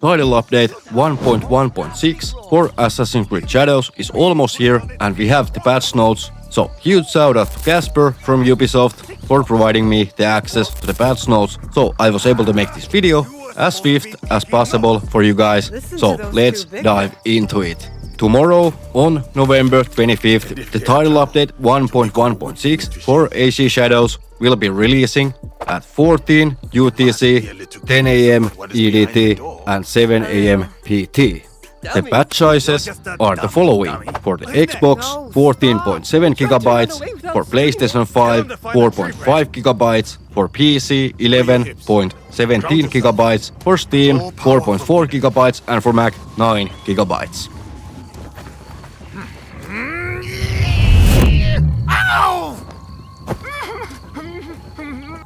Title update 1.1.6 for Assassin's Creed Shadows is almost here and we have the patch notes. So huge shout out to Casper from Ubisoft for providing me the access to the patch notes, so I was able to make this video as swift as possible for you guys. So let's dive into it. Tomorrow on November 25th, the title update 1.1.6 for AC Shadows will be releasing at 14 UTC, 10 AM EDT and 7 AM PT. The patch sizes are the following: for the Xbox 14.7 GB, for PlayStation 5 4.5 GB, for PC 11.17 GB, for Steam 4.4 GB and for Mac 9 GB.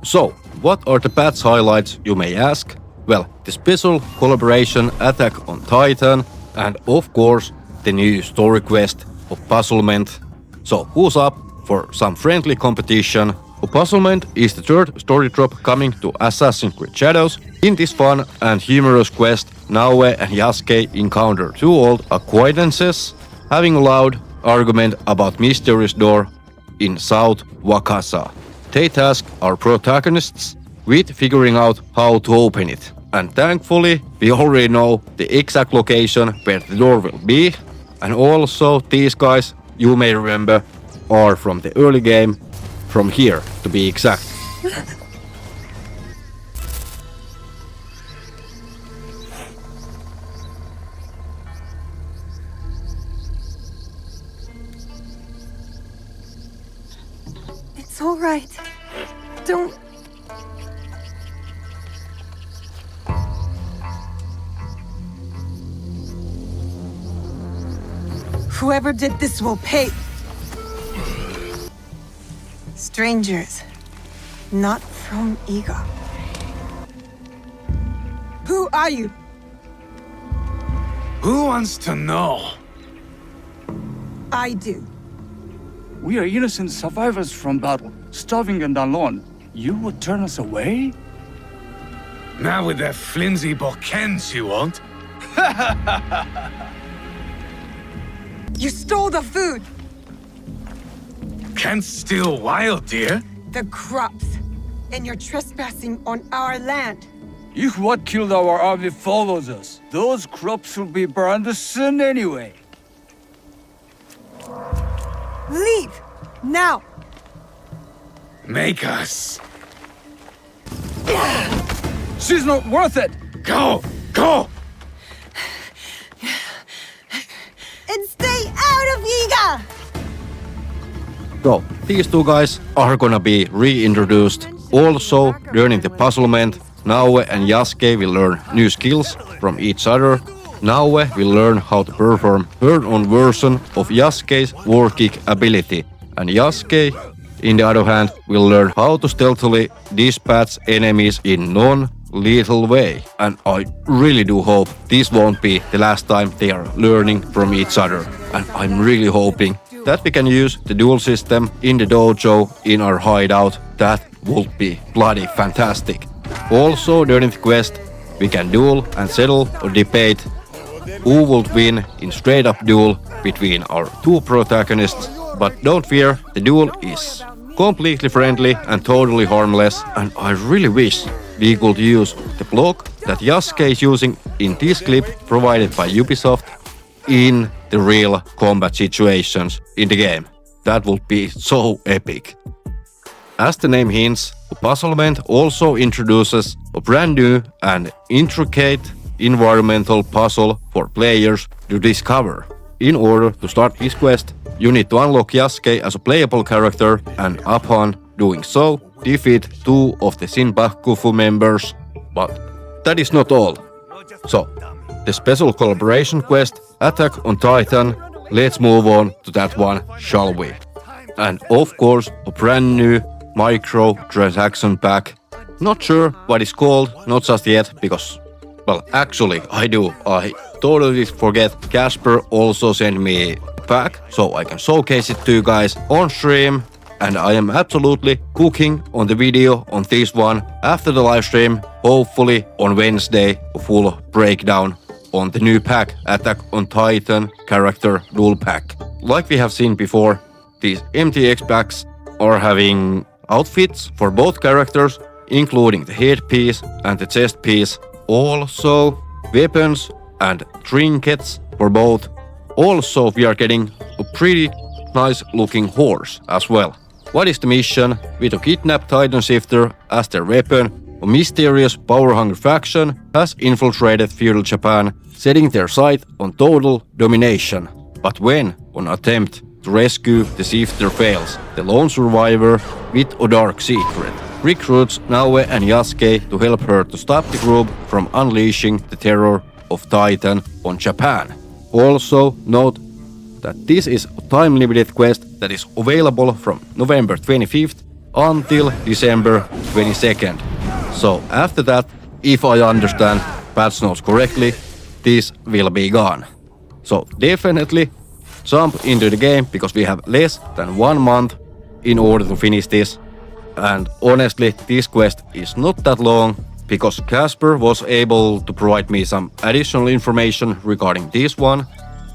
So, what are the patch highlights, you may ask? Well, the special collaboration Attack on Titan, and of course, the new story quest of Puzzlement. So, who's up for some friendly competition? A Puzzlement is the third story drop coming to Assassin's Creed Shadows. In this fun and humorous quest, Naoe and Yasuke encounter two old acquaintances having a loud argument about mysterious door in South Wakasa. They task our protagonists with figuring out how to open it. And thankfully, we already know the exact location where the door will be. And also, these guys, you may remember, are from the early game, from here to be exact. It's all right. Don't... Whoever did this will pay. Strangers, not from Ego. Who are you? Who wants to know? I do. We are innocent survivors from battle, starving and alone. You would turn us away? Now with that flimsy bookends you won't. You stole the food! Can't steal wild deer. The crops. And you're trespassing on our land. If what killed our army follows us, those crops will be burned soon anyway. Leave! Now! Make us. She's not worth it! Go! Go! And stay out of Iga! So, these two guys are gonna be reintroduced. Also, during the Puzzlement, Naoe and Yasuke will learn new skills from each other. Naoe will learn how to perform her own version of Yasuke's war kick ability, and Yasuke, in the other hand, will learn how to stealthily dispatch enemies in non-lethal way. And I really do hope this won't be the last time they are learning from each other. And I'm really hoping that we can use the duel system in the dojo in our hideout. That would be bloody fantastic. Also, during the quest, we can duel and settle or debate who would win in straight up duel between our two protagonists. But don't fear, the duel is completely friendly and totally harmless, and I really wish we could use the block that Yasuke is using in this clip provided by Ubisoft in the real combat situations in the game. That would be so epic. As the name hints, the Puzzlement also introduces a brand new and intricate environmental puzzle for players to discover. In order to start this quest, you need to unlock Yasuke as a playable character, and upon doing so, defeat two of the Shinbakufu members. But that is not all. So, the special collaboration quest, Attack on Titan, let's move on to that one, shall we? And of course, a brand new micro-transaction pack. Not sure what it's called, not just yet, because, well, actually, I do. I totally forget. Casper also sent me a pack, so I can showcase it to you guys on stream. And I am absolutely cooking on the video on this one. After the live stream, hopefully on Wednesday, a full breakdown on the new pack, Attack on Titan character dual pack. Like we have seen before, these MTX packs are having outfits for both characters, including the headpiece and the chest piece. Also, weapons and trinkets for both. Also, we are getting a pretty nice looking horse as well. What is the mission? With a kidnapped Titan Shifter as their weapon, a mysterious power-hungry faction has infiltrated feudal Japan, setting their sight on total domination. But when an attempt to rescue the Shifter fails, the lone survivor, with a dark secret, recruits Naoe and Yasuke to help her to stop the group from unleashing the terror of Titan on Japan. Also, note that this is a time-limited quest that is available from November 25th until December 22nd. So after that, if I understand patch notes correctly, this will be gone. So definitely jump into the game because we have less than 1 month in order to finish this. And honestly, this quest is not that long because Casper was able to provide me some additional information regarding this one,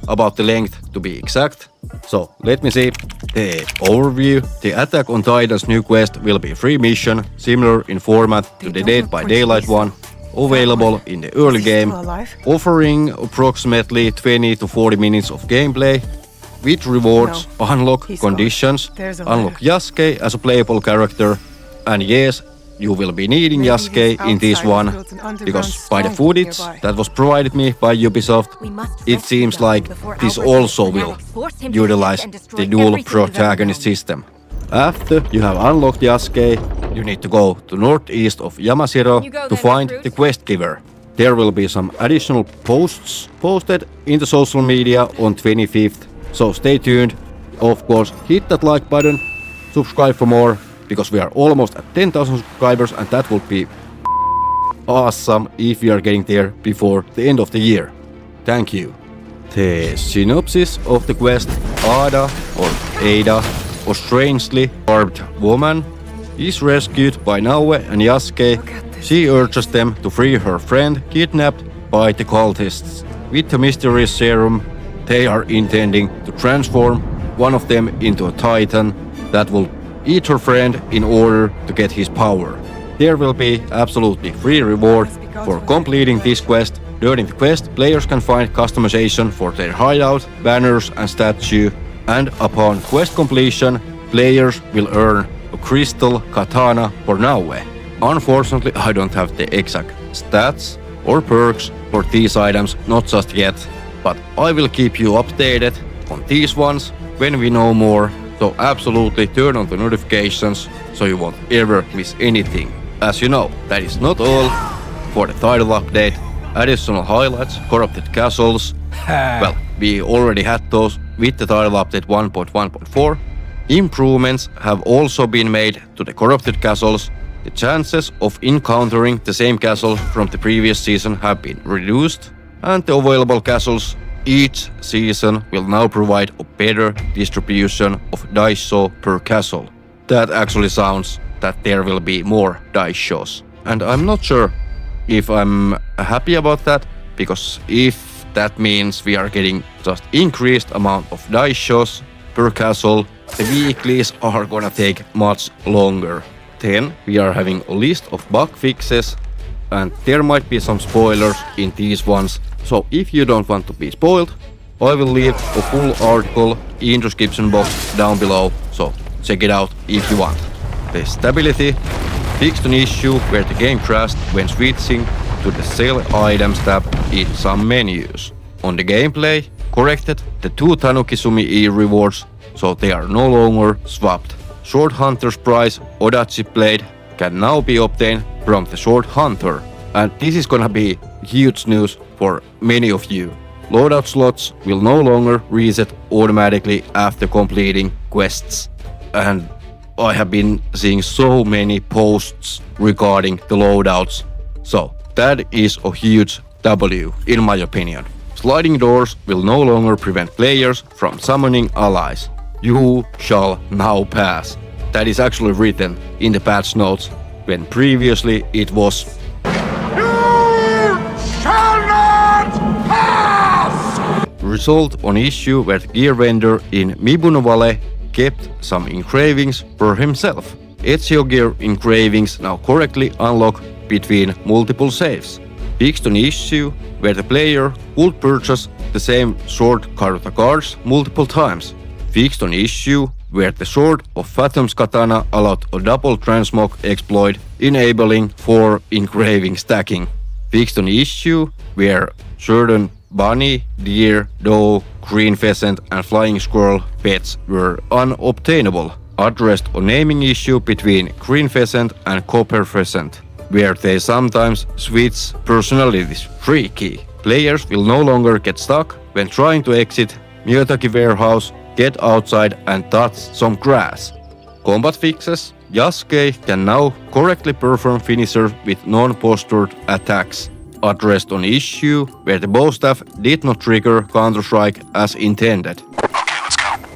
about the length to be exact. So let me see the overview. The Attack on Titan's new quest will be a free mission, similar in format to the Dead by Daylight one, available in the early game, offering approximately 20 to 40 minutes of gameplay. With rewards, unlock conditions, unlock Yasuke as a playable character, and yes, you will be needing Yasuke in this one, because by the footage that was provided me by Ubisoft, it seems like this also will utilize the dual protagonist system. After you have unlocked Yasuke, you need to go to northeast of Yamashiro to find the quest giver. There will be some additional posts posted in the social media on 25th, so stay tuned. Of course, hit that like button, subscribe for more, because we are almost at 10,000 subscribers and that would be awesome if we are getting there before the end of the year. Thank you. The synopsis of the quest: Ada, a strangely barbed woman, is rescued by Naoe and Yasuke. She urges them to free her friend kidnapped by the cultists. With the mysterious serum, they are intending to transform one of them into a Titan that will eat her friend in order to get his power. There will be absolutely free reward for completing this quest. During the quest, players can find customization for their hideout, banners and statue, and upon quest completion, players will earn a crystal katana for Naoe. Unfortunately, I don't have the exact stats or perks for these items, not just yet, but I will keep you updated on these ones when we know more. So absolutely turn on the notifications so you won't ever miss anything. As you know, that is not all for the title update. Additional highlights, corrupted castles. Well, we already had those with the title update 1.1.4. Improvements have also been made to the corrupted castles. The chances of encountering the same castle from the previous season have been reduced, and the available castles each season will now provide a better distribution of dice show per castle. That actually sounds that there will be more dice shows. And I'm not sure if I'm happy about that, because if that means we are getting just increased amount of dice shows per castle, the weeklies are gonna take much longer. Then we are having a list of bug fixes, and there might be some spoilers in these ones. So if you don't want to be spoiled, I will leave a full article in the description box down below, so check it out if you want. The stability fixed an issue where the game crashed when switching to the sell items tab in some menus. On the gameplay, corrected the 2 Tanuki Sumi-E rewards, so they are no longer swapped. Sword Hunter's prize Odachi blade can now be obtained from the Sword Hunter. And this is gonna be huge news for many of you. Loadout slots will no longer reset automatically after completing quests. And I have been seeing so many posts regarding the loadouts. So that is a huge W in my opinion. Sliding doors will no longer prevent players from summoning allies. You shall now pass. That is actually written in the patch notes, when previously it was resolved an issue where the gear vendor in Mibuno Valley kept some engravings for himself. Ezio gear engravings now correctly unlock between multiple saves. Fixed an issue where the player could purchase the same sword Karuta cards multiple times. Fixed an issue where the sword of Phantom's Katana allowed a double transmog exploit, enabling 4 engraving stacking. Fixed an issue where certain bunny, deer, doe, green pheasant and flying squirrel pets were unobtainable. Addressed a naming issue between green pheasant and copper pheasant, where they sometimes switch personalities. Freaky. Players will no longer get stuck when trying to exit Miyotaki warehouse, get outside and touch some grass. Combat fixes. Yasuke can now correctly perform finishers with non-postured attacks. Addressed an issue where the bow staff did not trigger counter-strike as intended.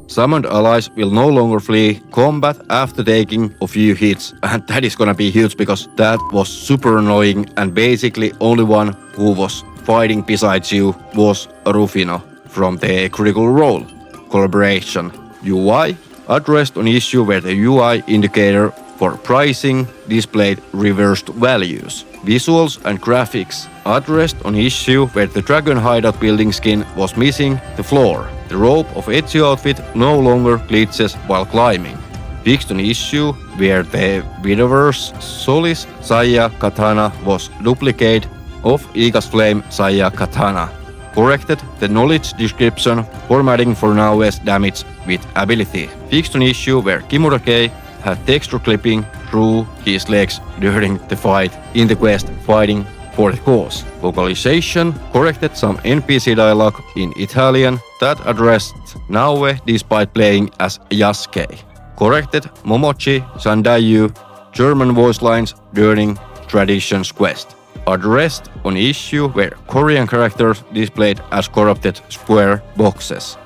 Summoned allies will no longer flee combat after taking a few hits, and that is gonna be huge because that was super annoying and basically only one who was fighting besides you was Rufino from the Critical Role collaboration. UI addressed an issue where the UI indicator for pricing displayed reversed values. Visuals and graphics addressed an issue where the dragon hideout building skin was missing the floor. The robe of Ezio outfit no longer glitches while climbing. Fixed an issue where the Widower's Solis Saya Katana was duplicate of Iga's Flame Saya Katana. Corrected the knowledge description formatting for Naoe's damage with ability. Fixed an issue where Kimura-kei had texture clipping through his legs during the fight in the quest Fighting for the Cause. Localization corrected some NPC dialogue in Italian that addressed Naoe despite playing as Yasuke. Corrected Momochi Sandayu German voice lines during Traditions quest. Addressed an issue where Korean characters displayed as corrupted square boxes.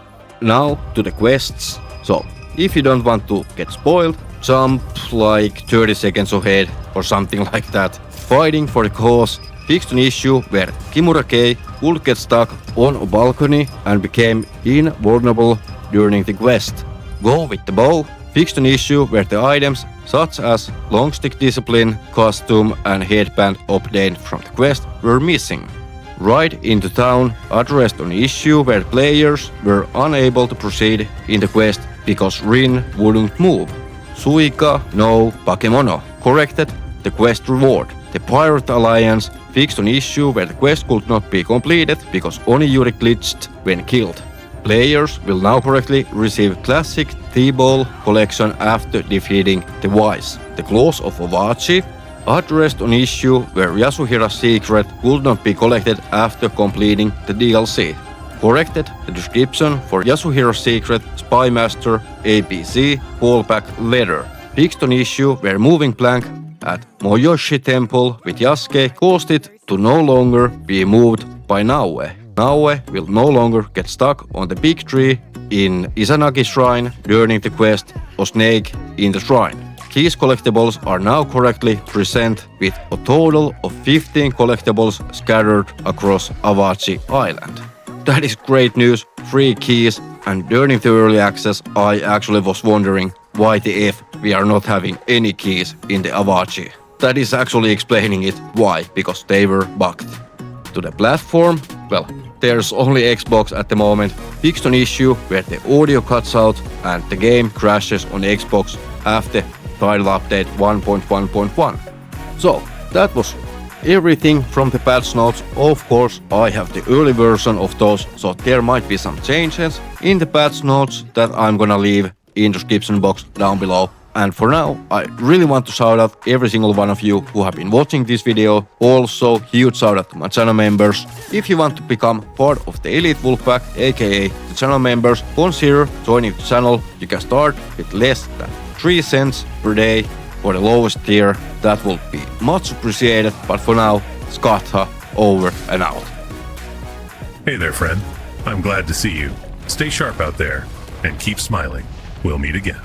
Now to the quests. So, if you don't want to get spoiled, jump like 30 seconds ahead or something like that. Fighting for the Cause fixed an issue where Kimura-kei would get stuck on a balcony and became invulnerable during the quest. Go with the bow fixed an issue where the items such as long stick discipline, costume and headband obtained from the quest were missing. Ride into town addressed an issue where players were unable to proceed in the quest because Rin wouldn't move. Suika no Bakemono corrected the quest reward. The Pirate Alliance fixed an issue where the quest could not be completed because Oniyuri glitched when killed. Players will now correctly receive classic T-Ball collection after defeating the Wise. The Claws of Owachi addressed an issue where Yasuhira's secret could not be collected after completing the DLC. Corrected the description for Yasuhira's secret Spymaster ABC fallback letter. Fixed an issue where moving plank at Moyoshi Temple with Yasuke caused it to no longer be moved by Naoe. Naoe will no longer get stuck on the big tree in Izanagi Shrine during the quest A Snake in the Shrine. These collectibles are now correctly present with a total of 15 collectibles scattered across Awachi Island. That is great news, free keys, and during the early access I actually was wondering why the F we are not having any keys in the Awachi. That is actually explaining it why, because they were bugged. To the platform, well, there's only Xbox at the moment. Fixed an issue where the audio cuts out and the game crashes on Xbox after title update 1.1.1. So, that was everything from the patch notes. Of course, I have the early version of those, so there might be some changes in the patch notes that I'm gonna leave in the description box down below. And for now, I really want to shout out every single one of you who have been watching this video. Also, huge shout out to my channel members. If you want to become part of the Elite Wolfpack, aka the channel members, consider joining the channel. You can start with less than 3 cents per day for the lowest tier. That will be much appreciated. But for now, Skatha over and out. Hey there, friend. I'm glad to see you. Stay sharp out there and keep smiling. We'll meet again.